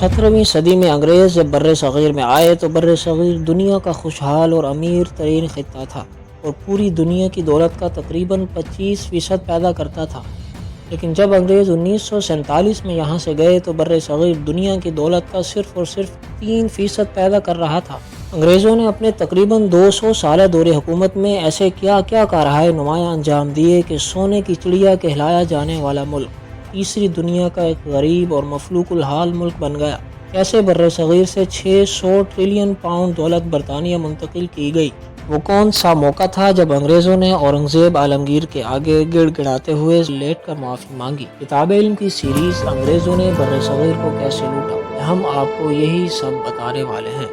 17ویں صدی میں انگریز جب بر صغیر میں آئے تو بر صغیر دنیا کا خوشحال اور امیر ترین خطہ تھا اور پوری دنیا کی دولت کا تقریباً 25% پیدا کرتا تھا۔ لیکن جب انگریز 1947 میں یہاں سے گئے تو بر صغیر دنیا کی دولت کا صرف اور صرف 3% پیدا کر رہا تھا۔ انگریزوں نے اپنے تقریباً 200 سالہ دور حکومت میں ایسے کیا کارہائے نمایاں انجام دیے کہ سونے کی چڑیا کہلایا جانے والا ملک تیسری دنیا کا ایک غریب اور مفلوک الحال ملک بن گیا۔ کیسے بر صغیر سے 600 ٹریلین پاؤنڈ دولت برطانیہ منتقل کی گئی؟ وہ کون سا موقع تھا جب انگریزوں نے اورنگزیب عالمگیر کے آگے گڑ گڑاتے ہوئے لیٹ کر معافی مانگی؟ کتاب علم کی سیریز انگریزوں نے بر صغیر کو کیسے لوٹا، ہم آپ کو یہی سب بتانے والے ہیں۔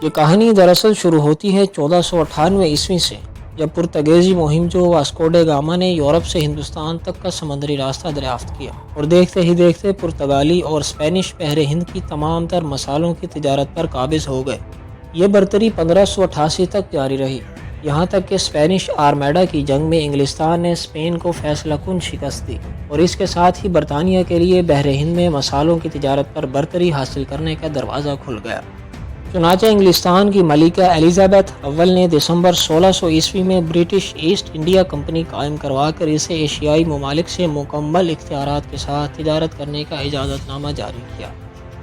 یہ کہانی دراصل شروع ہوتی ہے 1498 عیسوی سے، جب پرتگیزی مہم جو واسکو ڈے گاما نے یورپ سے ہندوستان تک کا سمندری راستہ دریافت کیا اور دیکھتے ہی دیکھتے پرتگالی اور اسپینش بحر ہند کی تمام تر مسالوں کی تجارت پر قابض ہو گئے۔ یہ برتری 1588 تک جاری رہی، یہاں تک کہ اسپینش آرمیڈا کی جنگ میں انگلستان نے اسپین کو فیصلہ کن شکست دی اور اس کے ساتھ ہی برطانیہ کے لیے بحر ہند میں مسالوں کی تجارت پر برتری حاصل کرنے کا دروازہ کھل گیا۔ چنانچہ انگلستان کی ملکہ ایلزابتھ اول نے دسمبر 1600 عیسوی میں برٹش ایسٹ انڈیا کمپنی قائم کروا کر اسے ایشیائی ممالک سے مکمل اختیارات کے ساتھ تجارت کرنے کا اجازت نامہ جاری کیا۔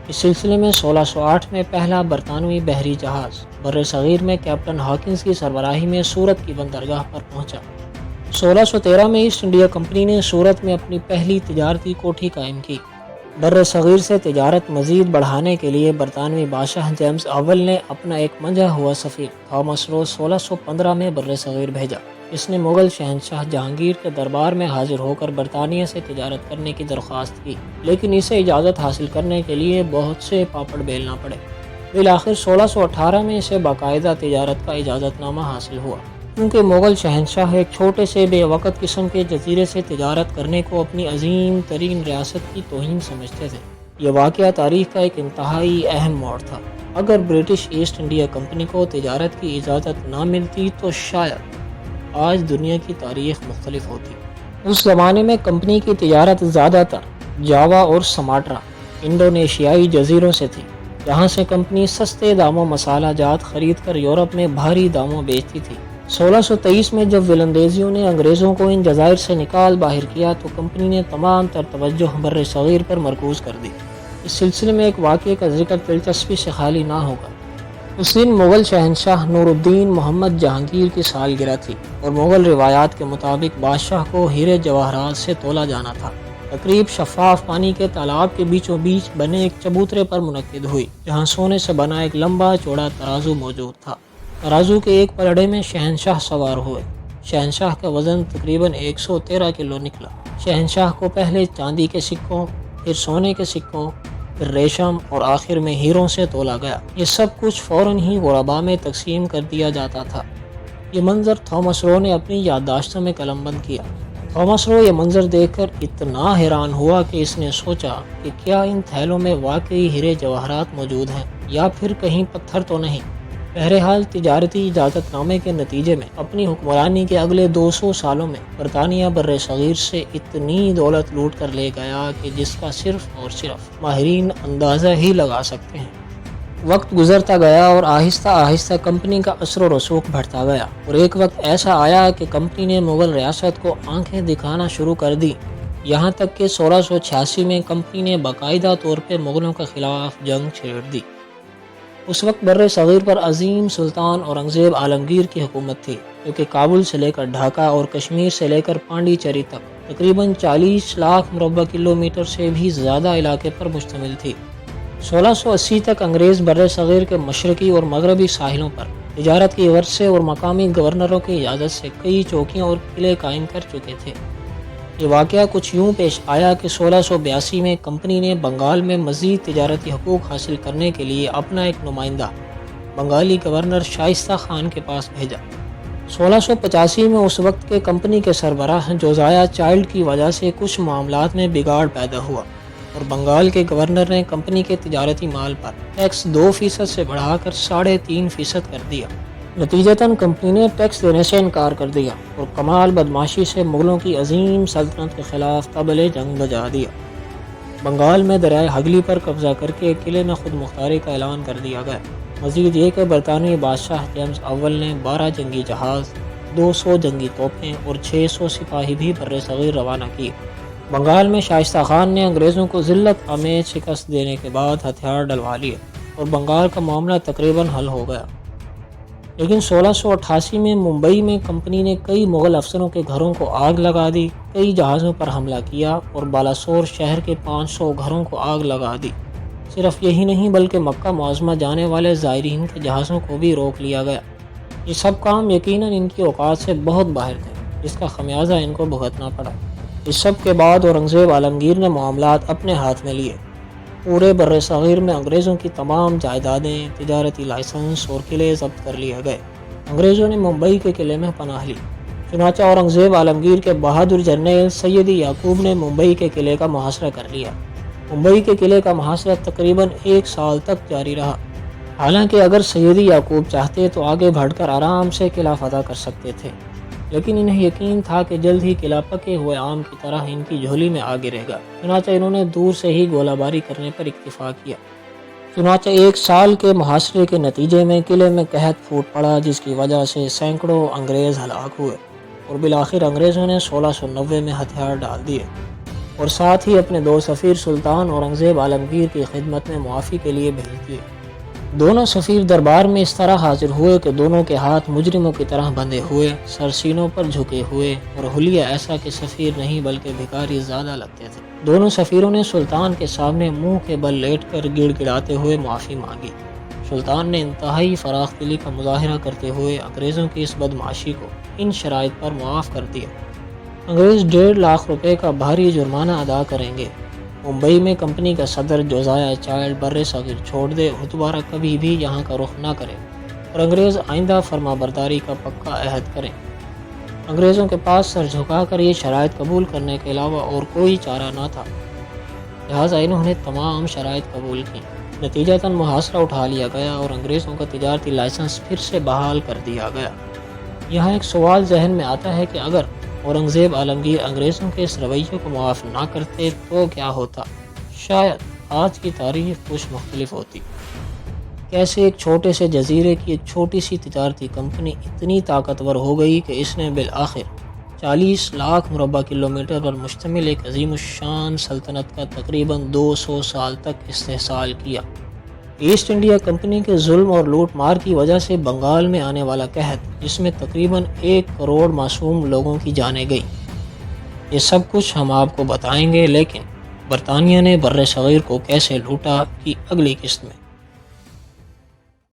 اس سلسلے میں 1608 میں پہلا برطانوی بحری جہاز بر صغیر میں کیپٹن ہاکنز کی سربراہی میں سورت کی بندرگاہ پر پہنچا۔ 1613 میں ایسٹ انڈیا کمپنی نے سورت میں اپنی پہلی تجارتی کوٹھی قائم کی۔ بر صغیر سے تجارت مزید بڑھانے کے لیے برطانوی بادشاہ جیمز اول نے اپنا ایک منجا ہوا سفیر تھامس رو 1615 میں بر صغیر بھیجا۔ اس نے مغل شہنشاہ جہانگیر کے دربار میں حاضر ہو کر برطانیہ سے تجارت کرنے کی درخواست کی، لیکن اسے اجازت حاصل کرنے کے لیے بہت سے پاپڑ بیلنا پڑے۔ بالآخر 1618 میں اسے باقاعدہ تجارت کا اجازت نامہ حاصل ہوا، کیونکہ مغل شہنشاہ ایک چھوٹے سے بے وقت قسم کے جزیرے سے تجارت کرنے کو اپنی عظیم ترین ریاست کی توہین سمجھتے تھے۔ یہ واقعہ تاریخ کا ایک انتہائی اہم موڑ تھا۔ اگر برٹش ایسٹ انڈیا کمپنی کو تجارت کی اجازت نہ ملتی تو شاید آج دنیا کی تاریخ مختلف ہوتی۔ اس زمانے میں کمپنی کی تجارت زیادہ تر جاوا اور سماٹرا انڈونیشیائی جزیروں سے تھی، جہاں سے کمپنی سستے داموں مسالہ جات خرید کر یورپ میں بھاری داموں بیچتی تھی۔ 1623 میں جب ولندیزیوں نے انگریزوں کو ان جزائر سے نکال باہر کیا تو کمپنی نے تمام تر توجہ بر صغیر پر مرکوز کر دی۔ اس سلسلے میں ایک واقعے کا ذکر دلچسپی سے خالی نہ ہوگا۔ اس دن مغل شہنشاہ نور الدین محمد جہانگیر کی سالگرہ تھی اور مغل روایات کے مطابق بادشاہ کو ہیرے جواہرات سے تولا جانا تھا۔ تقریب شفاف پانی کے تالاب کے بیچوں بیچ بنے ایک چبوترے پر منعقد ہوئی، جہاں سونے سے بنا ایک لمبا چوڑا ترازو موجود تھا۔ ترازو کے ایک پلڑے میں شہنشاہ سوار ہوئے۔ شہنشاہ کا وزن تقریباً 113 کلو نکلا۔ شہنشاہ کو پہلے چاندی کے سکوں، پھر سونے کے سکوں، پھر ریشم اور آخر میں ہیروں سے تولا گیا۔ یہ سب کچھ فوراً ہی غربا میں تقسیم کر دیا جاتا تھا۔ یہ منظر تھامس رو نے اپنی یادداشتوں میں قلم بند کیا۔ تھامس رو یہ منظر دیکھ کر اتنا حیران ہوا کہ اس نے سوچا کہ کیا ان تھیلوں میں واقعی ہیرے جواہرات موجود ہیں یا پھر کہیں پتھر تو نہیں۔ بہرحال تجارتی اجازت نامے کے نتیجے میں اپنی حکمرانی کے اگلے 200 سالوں میں برطانیہ بر صغیر سے اتنی دولت لوٹ کر لے گیا کہ جس کا صرف اور صرف ماہرین اندازہ ہی لگا سکتے ہیں۔ وقت گزرتا گیا اور آہستہ آہستہ کمپنی کا اثر و رسوخ بڑھتا گیا، اور ایک وقت ایسا آیا کہ کمپنی نے مغل ریاست کو آنکھیں دکھانا شروع کر دی، یہاں تک کہ 1686 میں کمپنی نے باقاعدہ طور پہ مغلوں کے خلاف جنگ چھیڑ دی۔ اس وقت بر صغیر پر عظیم سلطان اورنگزیب عالمگیر کی حکومت تھی، جو کہ کابل سے لے کر ڈھاکہ اور کشمیر سے لے کر پانڈی چیری تک تقریباً 40 لاکھ مربع کلومیٹر سے بھی زیادہ علاقے پر مشتمل تھی۔ 1680 تک انگریز بر صغیر کے مشرقی اور مغربی ساحلوں پر تجارت کی غرض سے اور مقامی گورنروں کی اجازت سے کئی چوکیاں اور قلعے قائم کر چکے تھے۔ یہ واقعہ کچھ یوں پیش آیا کہ 1682 میں کمپنی نے بنگال میں مزید تجارتی حقوق حاصل کرنے کے لیے اپنا ایک نمائندہ بنگالی گورنر شائستہ خان کے پاس بھیجا۔ 1685 میں اس وقت کے کمپنی کے سربراہ جوزایا چائلڈ کی وجہ سے کچھ معاملات میں بگاڑ پیدا ہوا اور بنگال کے گورنر نے کمپنی کے تجارتی مال پر ٹیکس 2% سے بڑھا کر 3.5% کر دیا۔ نتیجتاً کمپنی نے ٹیکس دینے سے انکار کر دیا اور کمال بدمعاشی سے مغلوں کی عظیم سلطنت کے خلاف طبلِ جنگ بجا دیا۔ بنگال میں دریائے ہگلی پر قبضہ کر کے قلعے میں خود مختاری کا اعلان کر دیا گیا۔ مزید یہ کہ برطانوی بادشاہ جیمز اول نے 12 جنگی جہاز، 200 جنگی توپیں اور 600 سپاہی بھی بر صغیر روانہ کی۔ بنگال میں شائستہ خان نے انگریزوں کو ذلت آمیز شکست دینے کے بعد ہتھیار ڈلوا لیے اور بنگال کا معاملہ تقریباً حل ہو گیا۔ لیکن 1688 میں ممبئی میں کمپنی نے کئی مغل افسروں کے گھروں کو آگ لگا دی، کئی جہازوں پر حملہ کیا اور بالاسور شہر کے 500 گھروں کو آگ لگا دی۔ صرف یہی نہیں بلکہ مکہ معظمہ جانے والے زائرین کے جہازوں کو بھی روک لیا گیا۔ یہ سب کام یقیناً ان کی اوقات سے بہت باہر تھے، جس کا خمیازہ ان کو بھگتنا پڑا۔ اس سب کے بعد اورنگزیب عالمگیر نے معاملات اپنے ہاتھ میں لیے۔ پورے بر صغیر میں انگریزوں کی تمام جائیدادیں، تجارتی لائسنس اور قلعے ضبط کر لیے گئے۔ انگریزوں نے ممبئی کے قلعے میں پناہ لی۔ چنانچہ اورنگزیب عالمگیر کے بہادر جرنیل سیدی یعقوب نے ممبئی کے قلعے کا محاصرہ کر لیا۔ ممبئی کے قلعے کا محاصرہ تقریباً 1 سال تک جاری رہا۔ حالانکہ اگر سیدی یعقوب چاہتے تو آگے بڑھ کر آرام سے قلعہ فتح کر سکتے تھے، لیکن انہیں یقین تھا کہ جلد ہی قلعہ پکے ہوئے آم کی طرح ان کی جھولی میں آ گرے گا۔ چنانچہ انہوں نے دور سے ہی گولہ باری کرنے پر اکتفا کیا۔ چنانچہ 1 سال کے محاصرے کے نتیجے میں قلعے میں قحط پھوٹ پڑا، جس کی وجہ سے سینکڑوں انگریز ہلاک ہوئے اور بالآخر انگریزوں نے 1690 میں ہتھیار ڈال دیے اور ساتھ ہی اپنے 2 سفیر سلطان اورنگزیب عالمگیر کی خدمت میں معافی کے لیے بھیج دیے۔ دونوں سفیر دربار میں اس طرح حاضر ہوئے کہ دونوں کے ہاتھ مجرموں کی طرح بندھے ہوئے، سر سینوں پر جھکے ہوئے اور حلیہ ایسا کہ سفیر نہیں بلکہ بھکاری زیادہ لگتے تھے۔ دونوں سفیروں نے سلطان کے سامنے منہ کے بل لیٹ کر گڑ گڑاتے ہوئے معافی مانگی۔ سلطان نے انتہائی فراخ دلی کا مظاہرہ کرتے ہوئے انگریزوں کی اس بدمعاشی کو ان شرائط پر معاف کر دیا۔ انگریز 1.5 لاکھ روپے کا بھاری جرمانہ ادا کریں گے۔ ممبئی میں کمپنی کا صدر جوزائے چائلڈ بر صغیر چھوڑ دے اور دوبارہ کبھی بھی یہاں کا رخ نہ کرے اور انگریز آئندہ فرما برداری کا پکا عہد کریں۔ انگریزوں کے پاس سر جھکا کر یہ شرائط قبول کرنے کے علاوہ اور کوئی چارہ نہ تھا، لہٰذا انہوں نے تمام شرائط قبول کی۔ نتیجتاً محاصرہ اٹھا لیا گیا اور انگریزوں کا تجارتی لائسنس پھر سے بحال کر دیا گیا۔ یہاں ایک سوال ذہن میں آتا ہے کہ اگر اورنگزیب عالمگیر انگریزوں کے اس رویے کو معاف نہ کرتے تو کیا ہوتا؟ شاید آج کی تاریخ کچھ مختلف ہوتی۔ کیسے ایک چھوٹے سے جزیرے کی ایک چھوٹی سی تجارتی کمپنی اتنی طاقتور ہو گئی کہ اس نے بالآخر 40 لاکھ مربع کلومیٹر پر مشتمل ایک عظیم الشان سلطنت کا تقریباً 200 سال تک استحصال کیا۔ ایسٹ انڈیا کمپنی کے ظلم اور لوٹ مار کی وجہ سے بنگال میں آنے والا قحط، جس میں تقریباً 1 کروڑ معصوم لوگوں کی جانیں گئیں، یہ سب کچھ ہم آپ کو بتائیں گے، لیکن برطانیہ نے بر صغیر کو کیسے لوٹا کی اگلی قسط میں۔